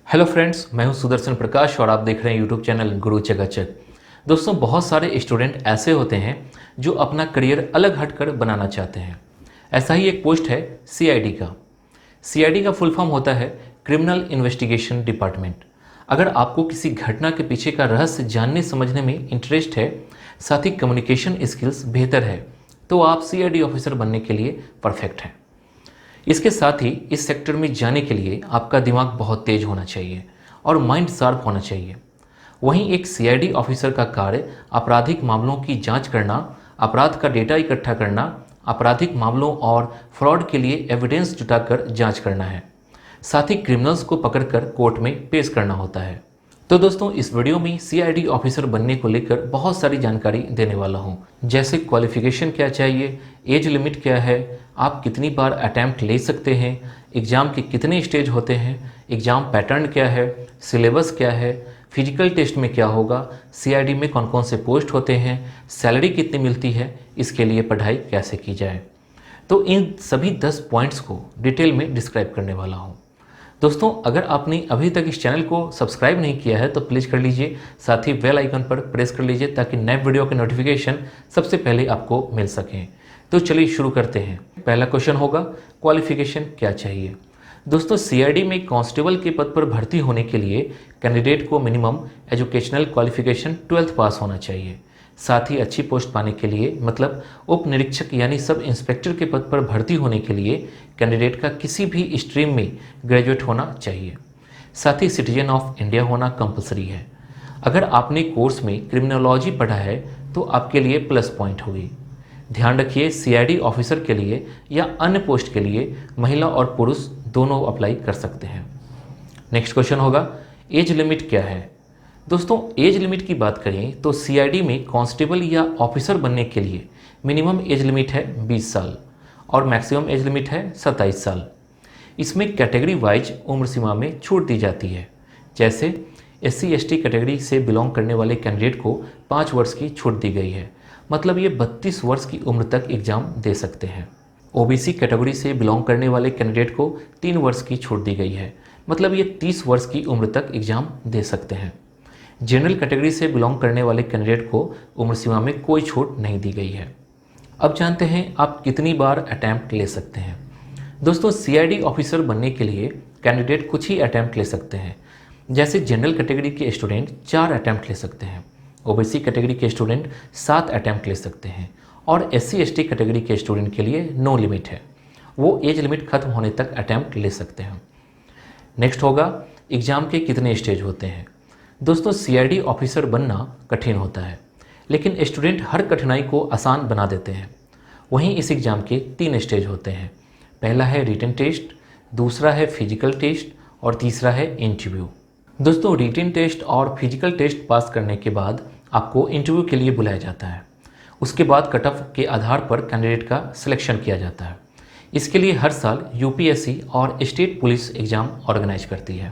Hello friends, मैं हूं सुदर्शन प्रकाश और आप देख रहे हैं यूट्यूब चैनल गुरु चकाचक। दोस्तों, बहुत सारे स्टूडेंट ऐसे होते हैं जो अपना करियर अलग हटकर बनाना चाहते हैं। ऐसा ही एक पोस्ट है सीआईडी का। सीआईडी का फुल फॉर्म होता है क्रिमिनल इन्वेस्टिगेशन डिपार्टमेंट। अगर आपको किसी घटना के पीछे का रहस्य जानने समझने में इंटरेस्ट है, साथ ही कम्युनिकेशन स्किल्स बेहतर है, तो आप सीआईडी ऑफिसर बनने के लिए परफेक्ट हैं। इसके साथ ही इस सेक्टर में जाने के लिए आपका दिमाग बहुत तेज होना चाहिए और माइंड शार्प होना चाहिए। वहीं एक सीआईडी ऑफिसर का कार्य आपराधिक मामलों की जांच करना, अपराध का डेटा इकट्ठा करना, आपराधिक मामलों और फ्रॉड के लिए एविडेंस जुटाकर जांच करना है। साथ ही क्रिमिनल्स को पकड़कर कोर्ट में पेश करना होता है। तो दोस्तों, इस वीडियो में सीआईडी ऑफिसर बनने को लेकर बहुत सारी जानकारी देने वाला हूं, जैसे क्वालिफिकेशन क्या चाहिए, एज लिमिट क्या है, आप कितनी बार अटैम्प्ट ले सकते हैं, एग्ज़ाम के कितने स्टेज होते हैं, एग्ज़ाम पैटर्न क्या है, सिलेबस क्या है, फिजिकल टेस्ट में क्या होगा, सीआईडी में कौन कौन से पोस्ट होते हैं, सैलरी कितनी मिलती है, इसके लिए पढ़ाई कैसे की जाए। तो इन सभी 10 पॉइंट्स को डिटेल में डिस्क्राइब करने वाला हूँ। दोस्तों, अगर आपने अभी तक इस चैनल को सब्सक्राइब नहीं किया है तो प्लीज़ कर लीजिए, साथ ही बेल आइकन पर प्रेस कर लीजिए ताकि नए वीडियो के नोटिफिकेशन सबसे पहले आपको मिल सकें। तो चलिए शुरू करते हैं। पहला क्वेश्चन होगा, क्वालिफिकेशन क्या चाहिए। दोस्तों, सीआईडी में कांस्टेबल के पद पर भर्ती होने के लिए कैंडिडेट को मिनिमम एजुकेशनल क्वालिफिकेशन 12th पास होना चाहिए। साथ ही अच्छी पोस्ट पाने के लिए, मतलब उप निरीक्षक यानी सब इंस्पेक्टर के पद पर भर्ती होने के लिए कैंडिडेट का किसी भी स्ट्रीम में ग्रेजुएट होना चाहिए। साथ ही सिटीजन ऑफ इंडिया होना कंपलसरी है। अगर आपने कोर्स में क्रिमिनोलॉजी पढ़ा है तो आपके लिए प्लस पॉइंट होगी। ध्यान रखिए, सीआईडी ऑफिसर के लिए या अन्य पोस्ट के लिए महिला और पुरुष दोनों अप्लाई कर सकते हैं। नेक्स्ट क्वेश्चन होगा, एज लिमिट क्या है। दोस्तों, एज लिमिट की बात करें तो सीआईडी में कांस्टेबल या ऑफिसर बनने के लिए मिनिमम एज लिमिट है 20 साल और मैक्सिमम एज लिमिट है 27 साल। इसमें कैटेगरी वाइज उम्र सीमा में छूट दी जाती है। जैसे SC/ST कैटेगरी से बिलोंग करने वाले कैंडिडेट को 5 वर्ष की छूट दी गई है, मतलब ये 32 वर्ष की उम्र तक एग्जाम दे सकते हैं। ओबीसी कैटेगरी से बिलोंग करने वाले कैंडिडेट को 3 वर्ष की छूट दी गई है, मतलब ये 30 वर्ष की उम्र तक एग्जाम दे सकते हैं। जनरल कैटेगरी से बिलोंग करने वाले कैंडिडेट को उम्र सीमा में कोई छूट नहीं दी गई है। अब जानते हैं आप कितनी बार अटैम्प्ट ले सकते हैं। दोस्तों, सीआईडी ऑफिसर बनने के लिए कैंडिडेट कुछ ही अटैम्प्ट ले सकते हैं। जैसे जनरल कैटेगरी के स्टूडेंट 4 अटैम्प्ट ले सकते हैं, ओबीसी कैटेगरी के स्टूडेंट 7 अटैम्प्ट ले सकते हैं और SC/ST कैटेगरी के स्टूडेंट के लिए नो लिमिट है, वो एज लिमिट खत्म होने तक अटैम्प्ट ले सकते हैं। नेक्स्ट होगा, एग्ज़ाम के कितने स्टेज होते हैं। दोस्तों, सीआईडी ऑफिसर बनना कठिन होता है, लेकिन स्टूडेंट हर कठिनाई को आसान बना देते हैं। वहीं इस एग्ज़ाम के 3 स्टेज होते हैं। पहला है रिटन टेस्ट, दूसरा है फिजिकल टेस्ट और तीसरा है इंटरव्यू। दोस्तों, रिटन टेस्ट और फिजिकल टेस्ट पास करने के बाद आपको इंटरव्यू के लिए बुलाया जाता है। उसके बाद कट ऑफ के आधार पर कैंडिडेट का सिलेक्शन किया जाता है। इसके लिए हर साल यूपीएससी और स्टेट पुलिस एग्ज़ाम ऑर्गेनाइज करती है।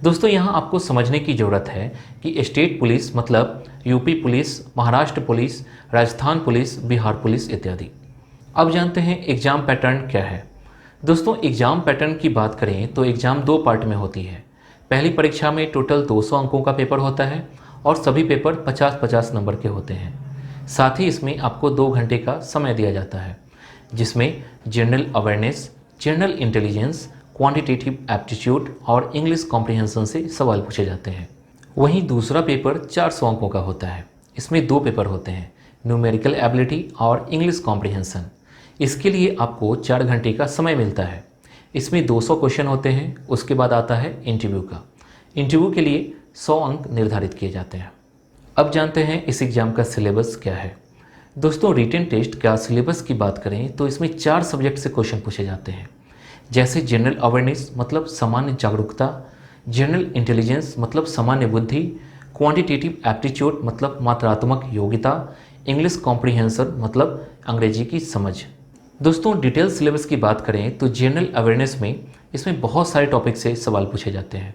दोस्तों, यहाँ आपको समझने की ज़रूरत है कि स्टेट पुलिस मतलब UP police, Maharashtra police, Rajasthan police, Bihar police इत्यादि। अब जानते हैं एग्ज़ाम पैटर्न क्या है। दोस्तों, एग्ज़ाम पैटर्न की बात करें तो एग्ज़ाम 2 पार्ट में होती है। पहली परीक्षा में टोटल 200 अंकों का पेपर होता है और सभी पेपर 50-50 नंबर के होते हैं। साथ ही इसमें आपको 2 घंटे का समय दिया जाता है, जिसमें general awareness, general intelligence, quantitative aptitude और इंग्लिश कॉम्प्रिहेंशन से सवाल पूछे जाते हैं। वहीं दूसरा पेपर 400 अंकों का होता है। इसमें 2 पेपर होते हैं, न्यूमेरिकल एबिलिटी और इंग्लिश कॉम्प्रिहेंशन। इसके लिए आपको 4 घंटे का समय मिलता है। इसमें 200 क्वेश्चन होते हैं। उसके बाद आता है इंटरव्यू का। इंटरव्यू के लिए 100 अंक निर्धारित किए जाते हैं। अब जानते हैं इस एग्ज़ाम का सिलेबस क्या है। दोस्तों, रिटन टेस्ट का सिलेबस की बात करें तो इसमें 4 सब्जेक्ट से क्वेश्चन पूछे जाते हैं। जैसे जनरल अवेयरनेस मतलब सामान्य जागरूकता, जनरल इंटेलिजेंस मतलब सामान्य बुद्धि, क्वांटिटेटिव एप्टीट्यूड मतलब मात्रात्मक योग्यता, इंग्लिश कॉम्प्रिहेंशन मतलब अंग्रेजी की समझ। दोस्तों, डिटेल सिलेबस की बात करें तो जनरल अवेयरनेस में इसमें बहुत सारे टॉपिक से सवाल पूछे जाते हैं।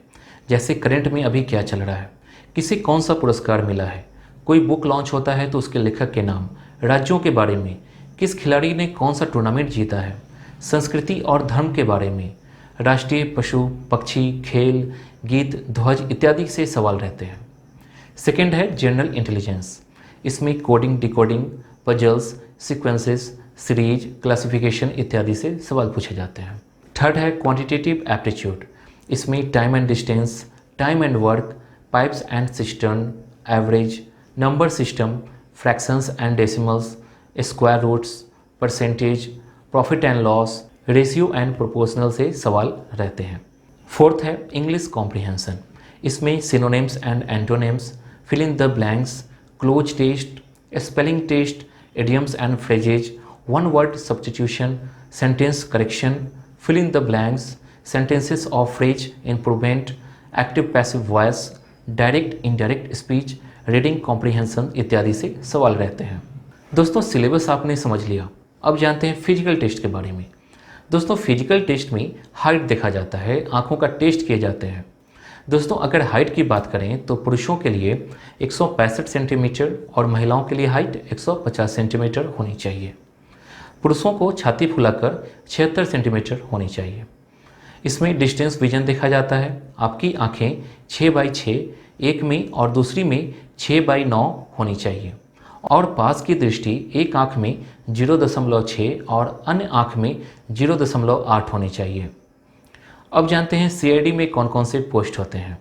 जैसे करंट में अभी क्या चल रहा है, किसे कौन सा पुरस्कार मिला है, कोई बुक लॉन्च होता है तो उसके लेखक के नाम, राज्यों के बारे में, किस खिलाड़ी ने कौन सा टूर्नामेंट जीता है, संस्कृति और धर्म के बारे में, राष्ट्रीय पशु, पक्षी, खेल, गीत, ध्वज इत्यादि से सवाल रहते हैं। सेकेंड है जनरल इंटेलिजेंस। इसमें coding, decoding, puzzles, sequences, series, classification इत्यादि से सवाल पूछे जाते हैं। थर्ड है क्वांटिटेटिव एप्टीट्यूड। इसमें time and distance, time and work, pipes and cistern, average, number system, fractions and decimals, square roots, percentage, profit and loss, ratio and proportional से सवाल रहते हैं। फोर्थ है इंग्लिश कॉम्प्रिहेंशन। इसमें synonyms and antonyms, fill in the blanks, cloze test, spelling test, idioms and phrases, one word substitution, sentence correction, fill in the blanks, sentences of phrase improvement, active passive voice, direct indirect speech, reading comprehension इत्यादि से सवाल रहते हैं। दोस्तों syllabus आपने समझ लिया, अब जानते हैं फिजिकल टेस्ट के बारे में। दोस्तों फिजिकल टेस्ट में हाइट देखा जाता है, आंखों का टेस्ट किए जाते हैं। दोस्तों अगर हाइट की बात करें तो पुरुषों के लिए 165 सेंटीमीटर और महिलाओं के लिए हाइट 150 सेंटीमीटर होनी चाहिए। पुरुषों को छाती फुलाकर 76 सेंटीमीटर होनी चाहिए। इसमें डिस्टेंस विजन देखा जाता है, आपकी आंखें 6x6 एक में और दूसरी में 6x9 होनी चाहिए और पास की दृष्टि एक आंख में 0.6 और अन्य आंख में 0.8 होनी चाहिए। अब जानते हैं सीआईडी में कौन कौन से पोस्ट होते हैं।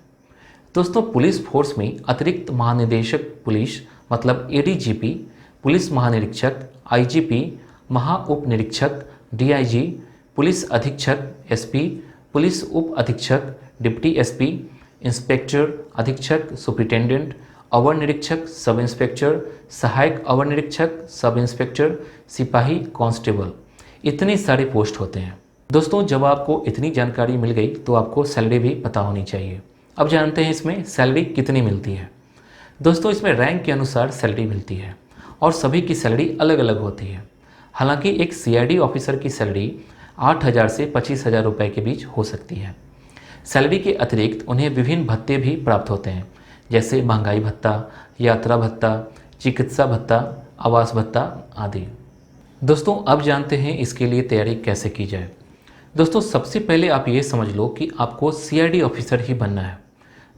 दोस्तों पुलिस फोर्स में अतिरिक्त महानिदेशक पुलिस मतलब एडीजीपी, पुलिस महानिरीक्षक, आईजीपी, महा उप निरीक्षक, डीआईजी, पुलिस अधीक्षक, एसपी, पुलिस उप अधीक्षक, डिप्टी एसपी, इंस्पेक्टर, अधीक्षक, सुपरिटेंडेंट, अवर निरीक्षक, सब इंस्पेक्टर, सहायक अवर निरीक्षक, सब इंस्पेक्टर, सिपाही, कांस्टेबल, इतने सारे पोस्ट होते हैं। दोस्तों जब आपको इतनी जानकारी मिल गई तो आपको सैलरी भी पता होनी चाहिए। अब जानते हैं इसमें सैलरी कितनी मिलती है। दोस्तों इसमें रैंक के अनुसार सैलरी मिलती है और सभी की सैलरी अलग अलग होती है। हालांकि एक सीआईडी ऑफिसर की सैलरी 8,000 से 25,000 रुपये के बीच हो सकती है। सैलरी के अतिरिक्त उन्हें विभिन्न भत्ते भी प्राप्त होते हैं, जैसे महंगाई भत्ता, यात्रा भत्ता, चिकित्सा भत्ता, आवास भत्ता आदि। दोस्तों अब जानते हैं इसके लिए तैयारी कैसे की जाए। दोस्तों सबसे पहले आप ये समझ लो कि आपको सीआईडी ऑफिसर ही बनना है,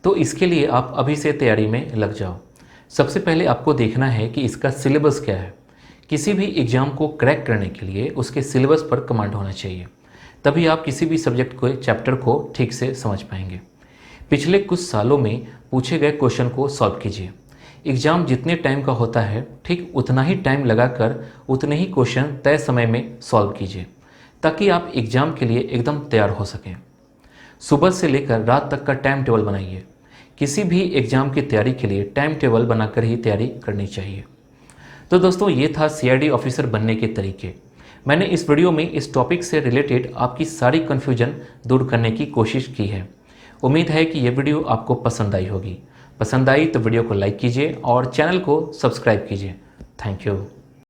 तो इसके लिए आप अभी से तैयारी में लग जाओ। सबसे पहले आपको देखना है कि इसका सिलेबस क्या है। किसी भी एग्ज़ाम को क्रैक करने के लिए उसके सिलेबस पर कमांड होना चाहिए, तभी आप किसी भी सब्जेक्ट को चैप्टर को ठीक से समझ पाएंगे। पिछले कुछ सालों में पूछे गए क्वेश्चन को सॉल्व कीजिए। एग्ज़ाम जितने टाइम का होता है ठीक उतना ही टाइम लगाकर उतने ही क्वेश्चन तय समय में सॉल्व कीजिए, ताकि आप एग्ज़ाम के लिए एकदम तैयार हो सकें। सुबह से लेकर रात तक का टाइम टेबल बनाइए। किसी भी एग्ज़ाम की तैयारी के लिए टाइम टेबल बनाकर ही तैयारी करनी चाहिए। तो दोस्तों ये था सीआईडी ऑफिसर बनने के तरीके। मैंने इस वीडियो में इस टॉपिक से रिलेटेड आपकी सारी कन्फ्यूजन दूर करने की कोशिश की है। उम्मीद है कि ये वीडियो आपको पसंद आई होगी। पसंद आई तो वीडियो को लाइक कीजिए और चैनल को सब्सक्राइब कीजिए। Thank you.